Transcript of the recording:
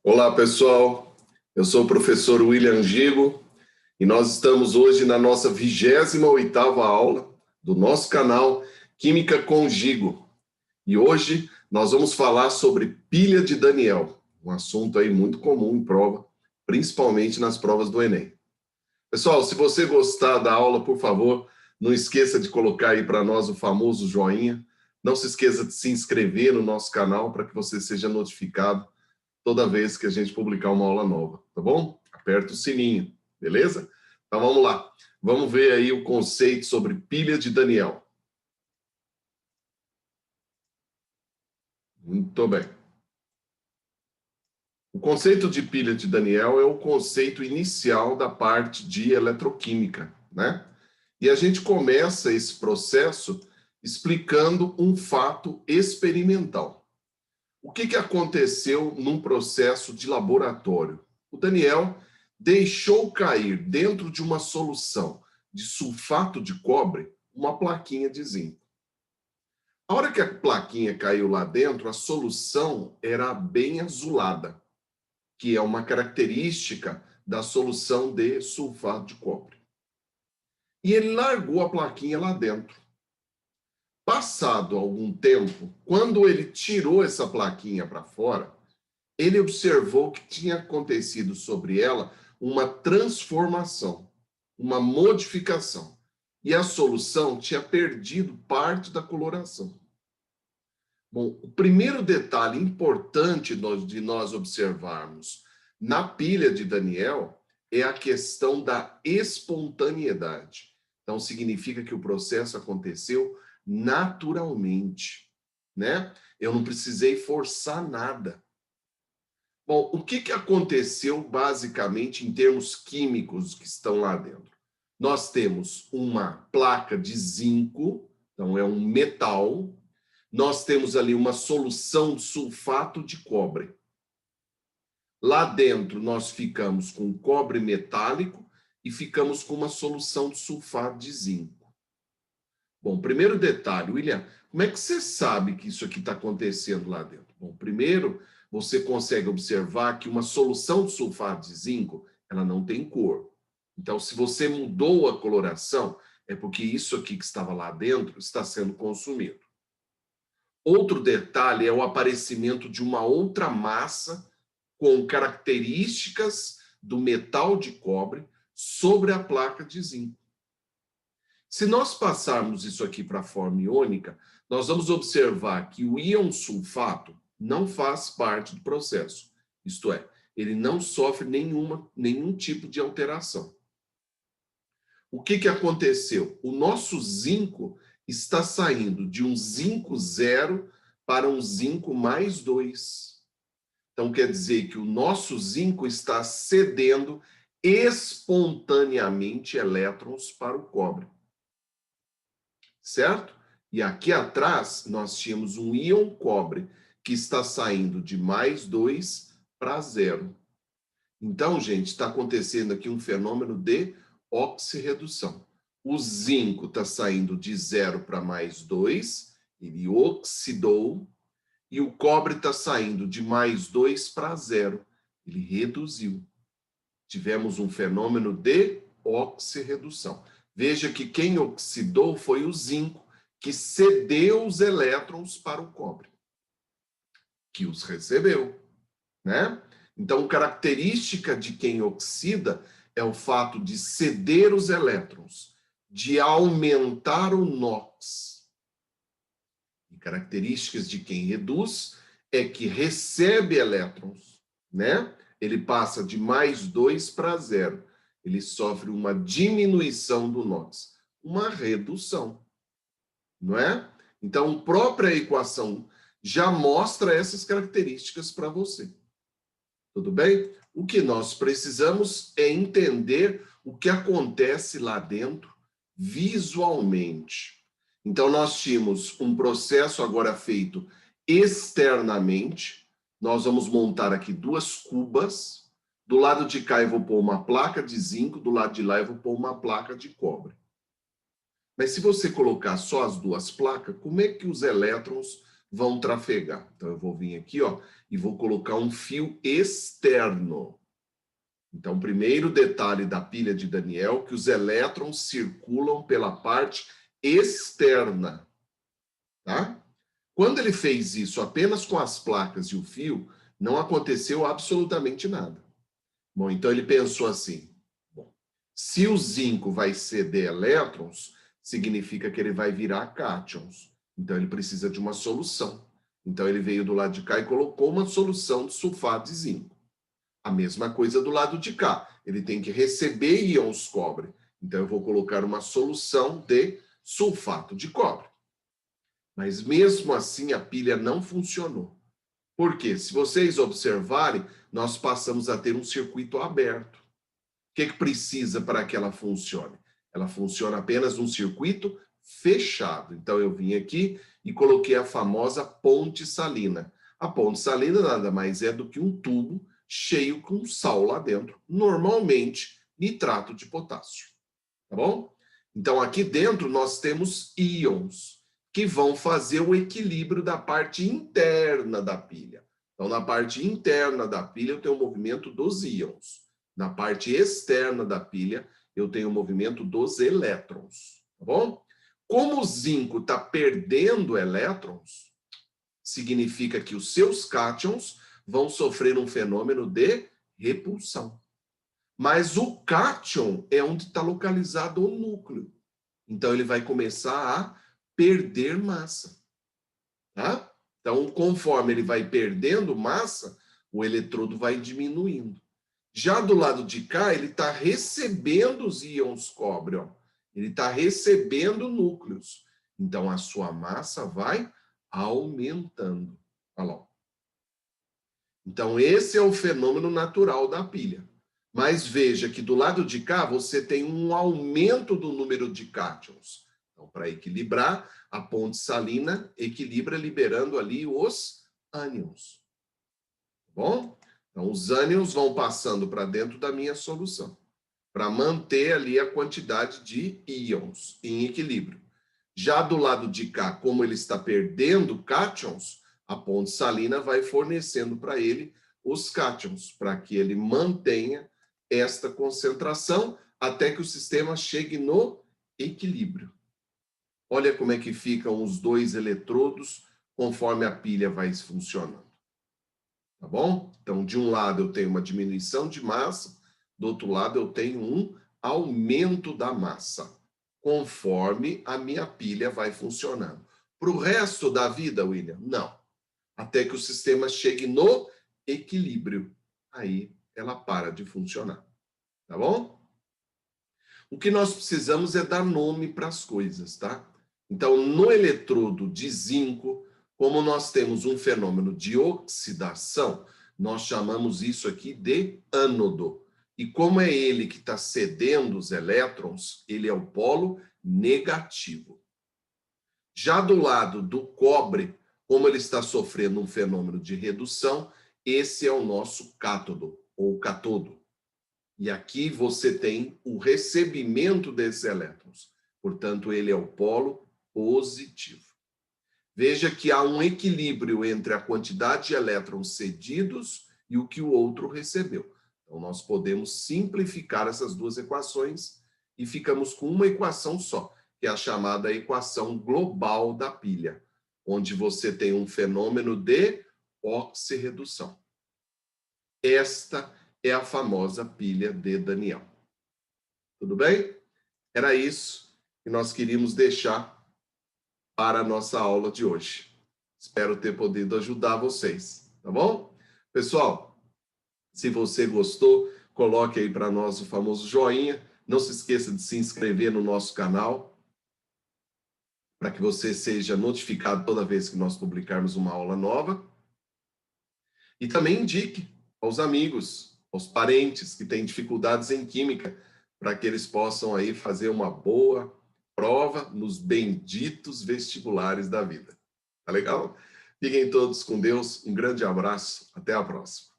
Olá, pessoal. Eu sou o professor William Gigo e nós estamos hoje na nossa 28ª aula do nosso canal Química com Gigo. E hoje nós vamos falar sobre pilha de Daniel, um assunto aí muito comum em prova, principalmente nas provas do Enem. Pessoal, se você gostar da aula, por favor, não esqueça de colocar aí para nós o famoso joinha. Não se esqueça de se inscrever no nosso canal para que você seja notificado toda vez que a gente publicar uma aula nova, tá bom? Aperta o sininho, beleza? Então vamos lá. Vamos ver aí o conceito sobre pilha de Daniel. Muito bem. O conceito de pilha de Daniel é o conceito inicial da parte de eletroquímica, né? E a gente começa esse processo explicando um fato experimental. O que aconteceu num processo de laboratório? O Daniel deixou cair dentro de uma solução de sulfato de cobre uma plaquinha de zinco. A hora que a plaquinha caiu lá dentro, a solução era bem azulada, que é uma característica da solução de sulfato de cobre. E ele largou a plaquinha lá dentro. Passado algum tempo, quando ele tirou essa plaquinha para fora, ele observou que tinha acontecido sobre ela uma transformação, uma modificação. E a solução tinha perdido parte da coloração. Bom, o primeiro detalhe importante de nós observarmos na pilha de Daniel é a questão da espontaneidade. Então, significa que o processo aconteceu naturalmente, né? Eu não precisei forçar nada. Bom, o que aconteceu basicamente em termos químicos que estão lá dentro? Nós temos uma placa de zinco, então é um metal. Nós temos ali uma solução de sulfato de cobre. Lá dentro nós ficamos com cobre metálico e ficamos com uma solução de sulfato de zinco. Bom, primeiro detalhe, William, como é que você sabe que isso aqui está acontecendo lá dentro? Bom, primeiro, você consegue observar que uma solução de sulfato de zinco, ela não tem cor. Então, se você mudou a coloração, é porque isso aqui que estava lá dentro está sendo consumido. Outro detalhe é o aparecimento de uma outra massa com características do metal de cobre sobre a placa de zinco. Se nós passarmos isso aqui para a forma iônica, nós vamos observar que o íon sulfato não faz parte do processo. Isto é, ele não sofre nenhum tipo de alteração. O que aconteceu? O nosso zinco está saindo de um zinco 0 para um zinco mais 2. Então, quer dizer que o nosso zinco está cedendo espontaneamente elétrons para o cobre. Certo? E aqui atrás nós tínhamos um íon cobre que está saindo de mais 2 para 0. Então, gente, está acontecendo aqui um fenômeno de oxirredução. O zinco está saindo de 0 para mais 2, ele oxidou, e o cobre está saindo de mais 2 para 0, ele reduziu. Tivemos um fenômeno de oxirredução. Veja que quem oxidou foi o zinco, que cedeu os elétrons para o cobre, que os recebeu, né? Então, característica de quem oxida é o fato de ceder os elétrons, de aumentar o NOx. E características de quem reduz é que recebe elétrons, né? Ele passa de mais 2 para 0. Ele sofre uma diminuição do NOx, uma redução, não é? Então, a própria equação já mostra essas características para você. Tudo bem? O que nós precisamos é entender o que acontece lá dentro visualmente. Então, nós tínhamos um processo agora feito externamente. Nós vamos montar aqui duas cubas. Do lado de cá eu vou pôr uma placa de zinco, do lado de lá eu vou pôr uma placa de cobre. Mas se você colocar só as duas placas, como é que os elétrons vão trafegar. Então, eu vou vir aqui, ó, e vou colocar um fio externo. Então, primeiro detalhe da pilha de Daniel, que os elétrons circulam pela parte externa, tá? Quando ele fez isso apenas com as placas e o fio, não aconteceu absolutamente nada. Bom, então ele pensou assim, bom, se o zinco vai ceder elétrons, significa que ele vai virar cátions. Então ele precisa de uma solução. Então ele veio do lado de cá e colocou uma solução de sulfato de zinco. A mesma coisa do lado de cá. Ele tem que receber íons cobre. Então eu vou colocar uma solução de sulfato de cobre. Mas mesmo assim a pilha não funcionou. Por quê? Se vocês observarem, nós passamos a ter um circuito aberto. O que precisa para que ela funcione? Ela funciona apenas num circuito fechado. Então eu vim aqui e coloquei a famosa ponte salina. A ponte salina nada mais é do que um tubo cheio com sal lá dentro, normalmente nitrato de potássio. Tá bom? Então aqui dentro nós temos íons que vão fazer o equilíbrio da parte interna da pilha. Então, na parte interna da pilha, eu tenho o movimento dos íons. Na parte externa da pilha, eu tenho o movimento dos elétrons. Tá bom? Como o zinco está perdendo elétrons, significa que os seus cátions vão sofrer um fenômeno de repulsão. Mas o cátion é onde está localizado o núcleo. Então, ele vai começar a perder massa, tá? Então, conforme ele vai perdendo massa, o eletrodo vai diminuindo. Já do lado de cá, ele está recebendo os íons cobre, ó. Ele está recebendo núcleos. Então, a sua massa vai aumentando. Olha lá. Então, esse é o fenômeno natural da pilha. Mas veja que do lado de cá, você tem um aumento do número de cátions. Então, para equilibrar, a ponte salina equilibra liberando ali os ânions. Tá bom? Então, os ânions vão passando para dentro da minha solução, para manter ali a quantidade de íons em equilíbrio. Já do lado de cá, como ele está perdendo cátions, a ponte salina vai fornecendo para ele os cátions, para que ele mantenha esta concentração até que o sistema chegue no equilíbrio. Olha como é que ficam os dois eletrodos conforme a pilha vai funcionando. Tá bom? Então, de um lado eu tenho uma diminuição de massa, do outro lado eu tenho um aumento da massa, conforme a minha pilha vai funcionando. Para o resto da vida, William, não. Até que o sistema chegue no equilíbrio. Aí ela para de funcionar. Tá bom? O que nós precisamos é dar nome para as coisas, tá? Então, no eletrodo de zinco, como nós temos um fenômeno de oxidação, nós chamamos isso aqui de ânodo. E como é ele que está cedendo os elétrons, ele é o polo negativo. Já do lado do cobre, como ele está sofrendo um fenômeno de redução, esse é o nosso cátodo, ou catodo. E aqui você tem o recebimento desses elétrons. Portanto, ele é o polo positivo. Veja que há um equilíbrio entre a quantidade de elétrons cedidos e o que o outro recebeu. Então, nós podemos simplificar essas duas equações e ficamos com uma equação só, que é a chamada equação global da pilha, onde você tem um fenômeno de oxirredução. Esta é a famosa pilha de Daniel. Tudo bem? Era isso que nós queríamos deixar para a nossa aula de hoje. Espero ter podido ajudar vocês, tá bom? Pessoal, se você gostou, coloque aí para nós o famoso joinha. Não se esqueça de se inscrever no nosso canal, para que você seja notificado toda vez que nós publicarmos uma aula nova. E também indique aos amigos, aos parentes que têm dificuldades em química, para que eles possam aí fazer uma boa prova nos benditos vestibulares da vida. Tá legal? Fiquem todos com Deus. Um grande abraço. Até a próxima.